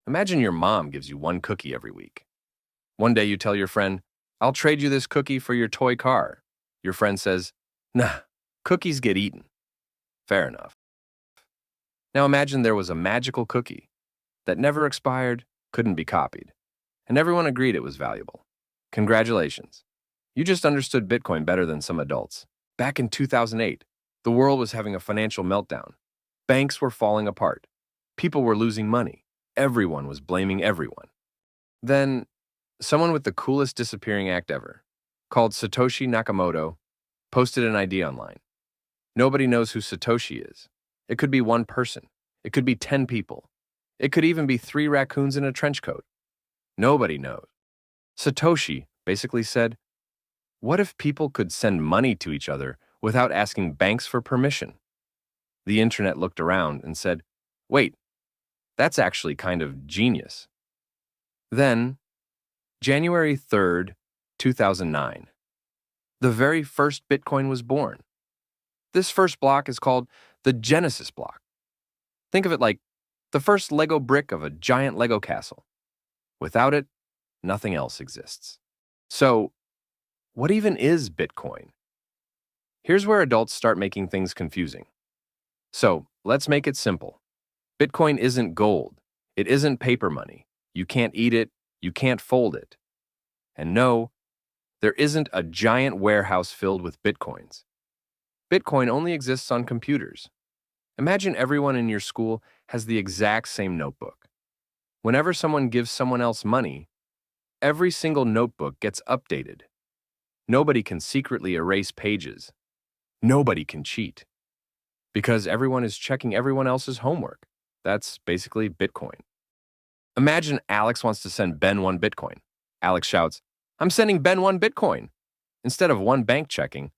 Imagine your mom gives you one cookie every week. One day you tell your friend, I'll trade you this cookie for your toy car. Your friend says, nah, cookies get eaten. Fair enough. Now imagine there was a magical cookie that never expired, couldn't be copied, and everyone agreed it was valuable. Congratulations. You just understood Bitcoin better than some adults. Back in 2008, the world was having a financial meltdown. Banks were falling apart. People were losing money. Everyone was blaming everyone. Then, someone with the coolest disappearing act ever, called Satoshi Nakamoto, posted an idea online. Nobody knows who Satoshi is. It could be one person. It could be 10 people. It could even be 3 raccoons in a trench coat. Nobody knows. Satoshi basically said, what if people could send money to each other without asking banks for permission? The internet looked around and said, wait, that's actually kind of genius. Then, January 3rd, 2009, the very first Bitcoin was born. This first block is called the Genesis block. Think of it like the first Lego brick of a giant Lego castle. Without it, nothing else exists. So, what even is Bitcoin? Here's where adults start making things confusing. So, let's make it simple. Bitcoin isn't gold. It isn't paper money. You can't eat it. You can't fold it. And no, there isn't a giant warehouse filled with Bitcoins. Bitcoin only exists on computers. Imagine everyone in your school has the exact same notebook. Whenever someone gives someone else money, every single notebook gets updated. Nobody can secretly erase pages. Nobody can cheat. Because everyone is checking everyone else's homework. That's basically Bitcoin. Imagine Alex wants to send Ben 1 Bitcoin. Alex shouts, I'm sending Ben 1 Bitcoin. Instead of one bank checking,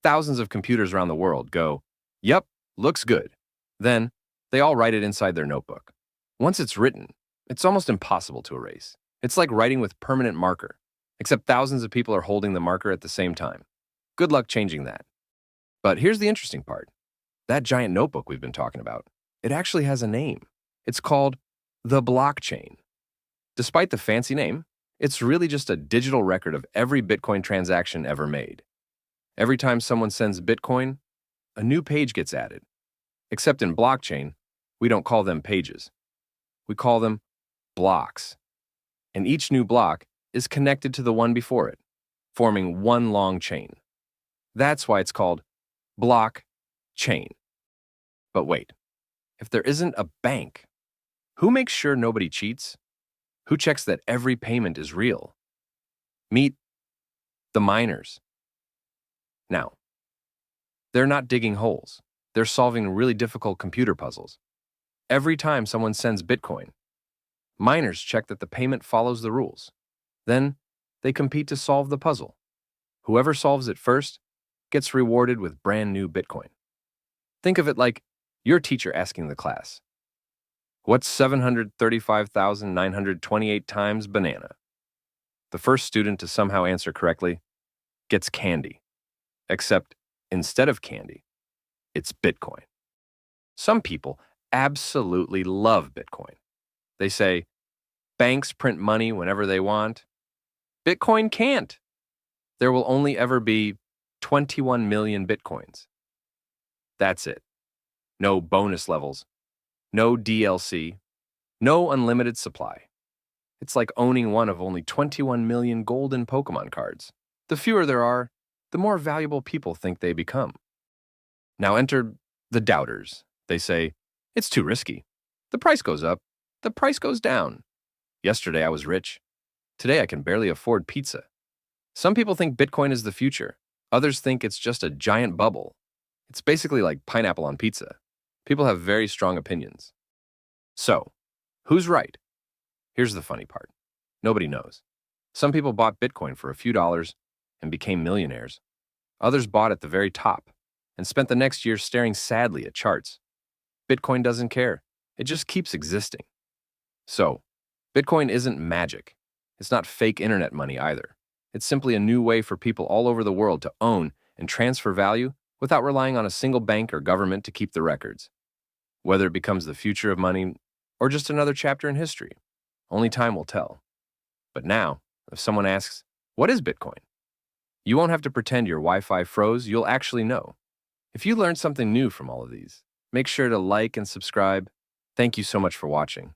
thousands of computers around the world go, yep, looks good. Then, they all write it inside their notebook. Once it's written, it's almost impossible to erase. It's like writing with permanent marker, except thousands of people are holding the marker at the same time. Good luck changing that. But here's the interesting part. That giant notebook we've been talking about, it actually has a name. It's called the blockchain. Despite the fancy name, it's really just a digital record of every Bitcoin transaction ever made. Every time someone sends Bitcoin, a new page gets added. Except in blockchain, we don't call them pages. We call them blocks. And each new block is connected to the one before it, forming one long chain. That's why it's called blockchain. But wait, if there isn't a bank, who makes sure nobody cheats? Who checks that every payment is real? Meet the miners. Now, they're not digging holes. They're solving really difficult computer puzzles. Every time someone sends Bitcoin, miners check that the payment follows the rules. Then, they compete to solve the puzzle. Whoever solves it first gets rewarded with brand new Bitcoin. Think of it like your teacher asking the class, what's 735,928 times banana? The first student to somehow answer correctly gets candy. Except, instead of candy, it's Bitcoin. Some people absolutely love Bitcoin. They say, banks print money whenever they want. Bitcoin can't. There will only ever be 21 million Bitcoins. That's it. No bonus levels. No DLC. No unlimited supply. It's like owning one of only 21 million golden Pokemon cards. The fewer there are, the more valuable people think they become. Now enter the doubters. They say, it's too risky. The price goes up. The price goes down. Yesterday I was rich. Today I can barely afford pizza. Some people think Bitcoin is the future. Others think it's just a giant bubble. It's basically like pineapple on pizza. People have very strong opinions. So, who's right? Here's the funny part. Nobody knows. Some people bought Bitcoin for a few dollars and became millionaires. Others bought at the very top and spent the next year staring sadly at charts. Bitcoin doesn't care. It just keeps existing. So, Bitcoin isn't magic. It's not fake internet money either. It's simply a new way for people all over the world to own and transfer value without relying on a single bank or government to keep the records. Whether it becomes the future of money or just another chapter in history, Only time will tell. But now, if someone asks, what is Bitcoin? You won't have to pretend your Wi-Fi froze, you'll actually know. If you learned something new from all of these, make sure to like and subscribe. Thank you so much for watching.